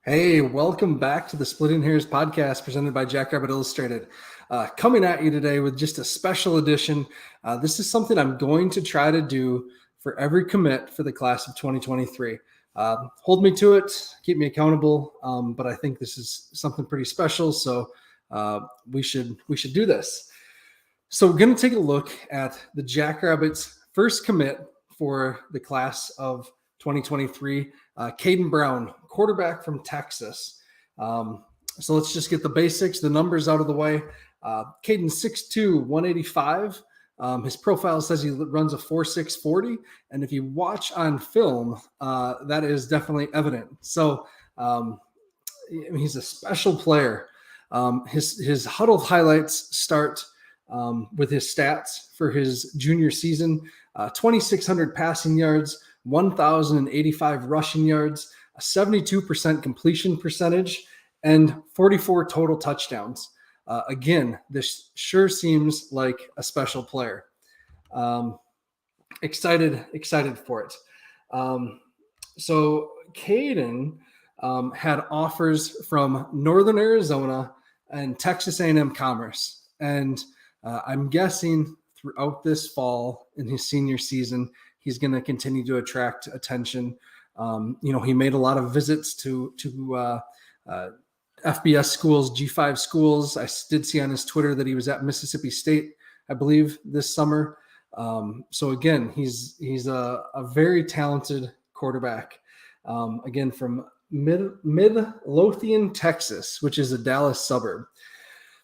Hey, welcome back to the Splitting Hairs podcast presented by Jackrabbit Illustrated. Coming at you today with just a special edition. This is something I'm going to try to do for every commit for the class of 2023. Hold me to it, keep me accountable, but I think this is something pretty special, so we should do this. So we're going to take a look at the Jackrabbits' first commit for the class of 2023, Kaden Brown, quarterback from Texas. So let's just get the basics, the numbers out of the way. Kaden 6'2", 185. His profile says he runs a 4.6 40, and if you watch on film, that is definitely evident. So he's a special player. His huddle highlights start with his stats for his junior season: 2,600 passing yards, 1,085 rushing yards, a 72% completion percentage, and 44 total touchdowns. Again, this sure seems like a special player. Excited for it. So Kaden had offers from Northern Arizona and Texas A&M Commerce. And I'm guessing throughout this fall in his senior season, he's going to continue to attract attention. He made a lot of visits to FBS schools, G5 schools. I did see on his Twitter that he was at Mississippi State, I believe, this summer. So again, he's a very talented quarterback. Again, from Midlothian, Texas, which is a Dallas suburb.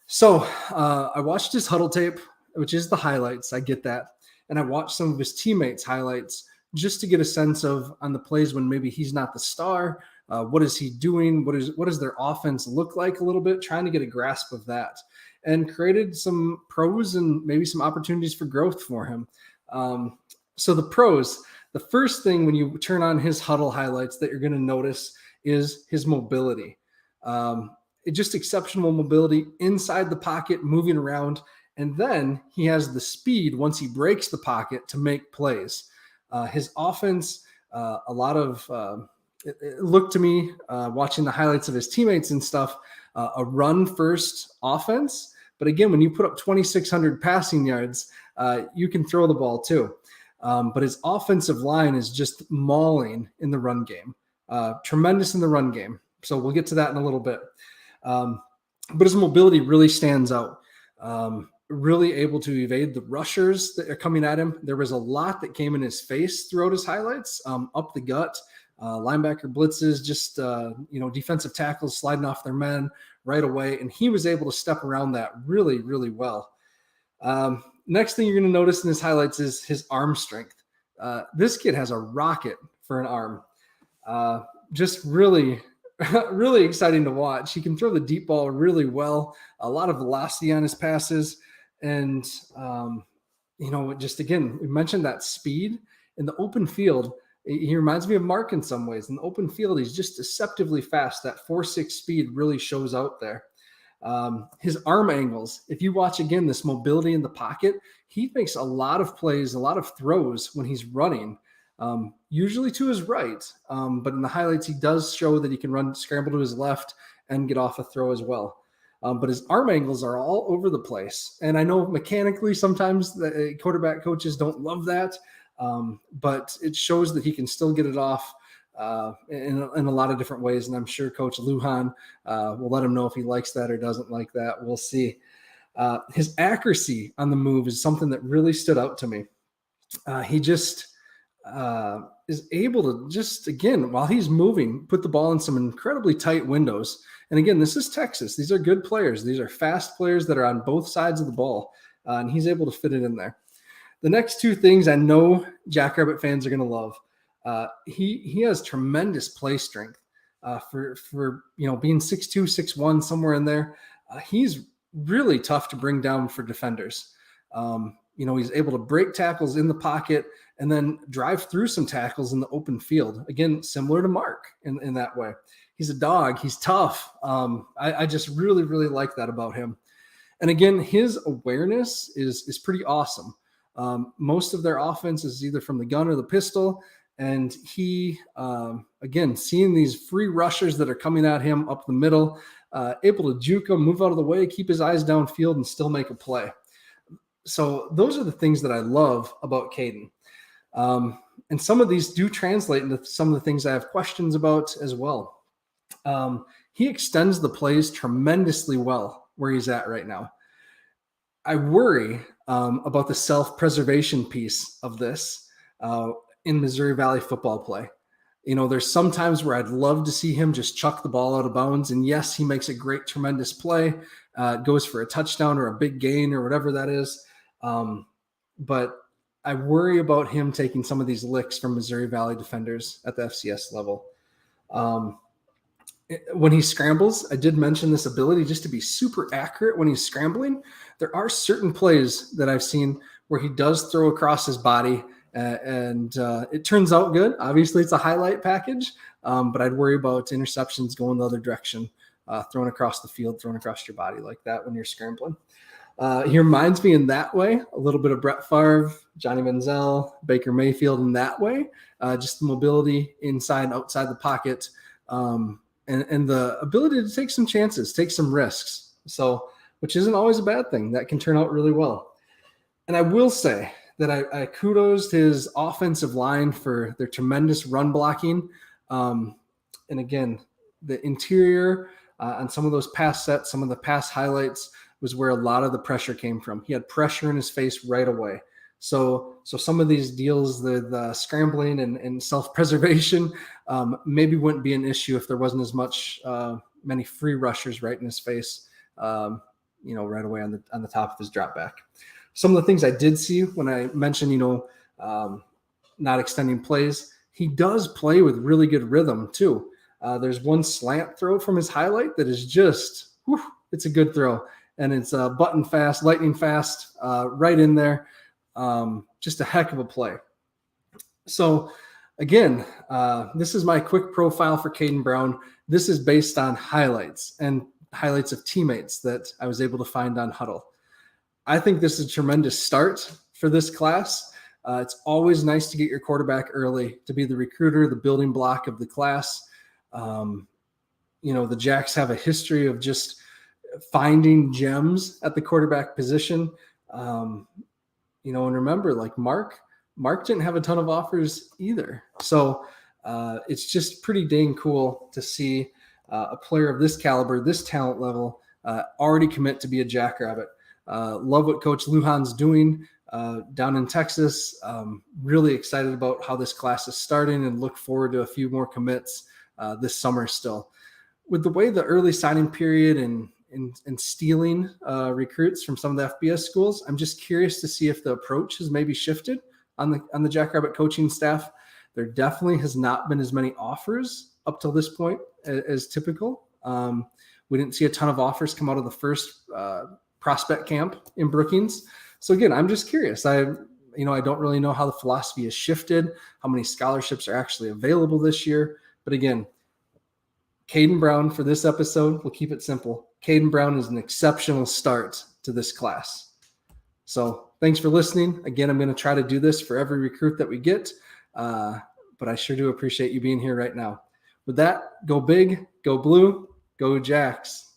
So I watched his huddle tape, which is the highlights. I get that. And I watched some of his teammates' highlights just to get a sense of on the plays when maybe he's not the star. What is he doing? What does their offense look like a little bit? Trying to get a grasp of that, and created some pros and maybe some opportunities for growth for him. So the pros, the first thing when you turn on his huddle highlights that you're going to notice is his mobility. Just exceptional mobility inside the pocket, moving around. And then he has the speed once he breaks the pocket to make plays. His offense, it looked to me, watching the highlights of his teammates and stuff, a run-first offense. But again, when you put up 2,600 passing yards, you can throw the ball too. But his offensive line is just mauling in the run game, tremendous in the run game. So we'll get to that in a little bit. But his mobility really stands out. Really able to evade the rushers that are coming at him. There was a lot that came in his face throughout his highlights, up the gut, linebacker blitzes, just, defensive tackles sliding off their men right away. And he was able to step around that really, really well. Next thing you're going to notice in his highlights is his arm strength. This kid has a rocket for an arm. Just really, really exciting to watch. He can throw the deep ball really well, a lot of velocity on his passes. And, just again, we mentioned that speed in the open field. He reminds me of Mark in some ways. In the open field, he's just deceptively fast. That 4.6 speed really shows out there. His arm angles, if you watch again, this mobility in the pocket, he makes a lot of plays, a lot of throws when he's running, usually to his right. But in the highlights, he does show that he can scramble to his left and get off a throw as well. But his arm angles are all over the place. And I know mechanically sometimes the quarterback coaches don't love that, but it shows that he can still get it off in a lot of different ways. And I'm sure Coach Lujan will let him know if he likes that or doesn't like that. We'll see. His accuracy on the move is something that really stood out to me. He just is able to just, again, while he's moving, put the ball in some incredibly tight windows. And again, this is Texas. These are good players. These are fast players that are on both sides of the ball, and he's able to fit it in there. The next two things I know Jackrabbit fans are going to love. He has tremendous play strength for being 6'2", 6'1", somewhere in there. He's really tough to bring down for defenders. He's able to break tackles in the pocket and then drive through some tackles in the open field. Again, similar to Mark in that way. He's a dog. He's tough. I just really, really like that about him. And again, his awareness is pretty awesome. Most of their offense is either from the gun or the pistol. And he, again, seeing these free rushers that are coming at him up the middle, able to juke him, move out of the way, keep his eyes downfield, and still make a play. So those are the things that I love about Kaden. And some of these do translate into some of the things I have questions about as well. He extends the plays tremendously well where he's at right now. I worry about the self-preservation piece of this in Missouri Valley football play. There's some times where I'd love to see him just chuck the ball out of bounds. And yes, he makes a great, tremendous play, goes for a touchdown or a big gain or whatever that is. But I worry about him taking some of these licks from Missouri Valley defenders at the FCS level. When he scrambles, I did mention this ability just to be super accurate when he's scrambling. There are certain plays that I've seen where he does throw across his body and it turns out good. Obviously, it's a highlight package, but I'd worry about interceptions going the other direction, thrown across the field, thrown across your body like that when you're scrambling. He reminds me in that way, a little bit of Brett Favre, Johnny Manziel, Baker Mayfield in that way, just the mobility inside, outside the pocket, and the ability to take some chances, take some risks. So, which isn't always a bad thing. That can turn out really well. And I will say that I kudos his offensive line for their tremendous run blocking. And again, the interior on some of those pass sets, some of the pass highlights was where a lot of the pressure came from. He had pressure in his face right away. So some of these deals, the scrambling and self-preservation maybe wouldn't be an issue if there wasn't as much many free rushers right in his face, right away on the top of his drop back. Some of the things I did see when I mentioned, not extending plays, he does play with really good rhythm too. There's one slant throw from his highlight that is just, it's a good throw. And it's button fast, lightning fast, right in there. Just a heck of a play. So again, this is my quick profile for Kaden Brown. This is based on highlights and highlights of teammates that I was able to find on Huddle. I think this is a tremendous start for this class. It's always nice to get your quarterback early, to be the recruiter, the building block of the class. The Jacks have a history of just finding gems at the quarterback position. And remember, like Mark didn't have a ton of offers either. So it's just pretty dang cool to see a player of this caliber, this talent level, already commit to be a Jackrabbit. Love what Coach Lujan's doing down in Texas. Really excited about how this class is starting and look forward to a few more commits this summer still. With the way the early signing period and stealing recruits from some of the FBS schools, I'm just curious to see if the approach has maybe shifted on the Jackrabbit coaching staff. There definitely has not been as many offers up till this point as typical. We didn't see a ton of offers come out of the first prospect camp in Brookings. So again, I'm just curious. I don't really know how the philosophy has shifted, how many scholarships are actually available this year. But again, Kaden Brown for this episode, we'll keep it simple. Kaden Brown is an exceptional start to this class. So thanks for listening. Again, I'm going to try to do this for every recruit that we get, but I sure do appreciate you being here right now. With that, go big, go blue, go Jacks.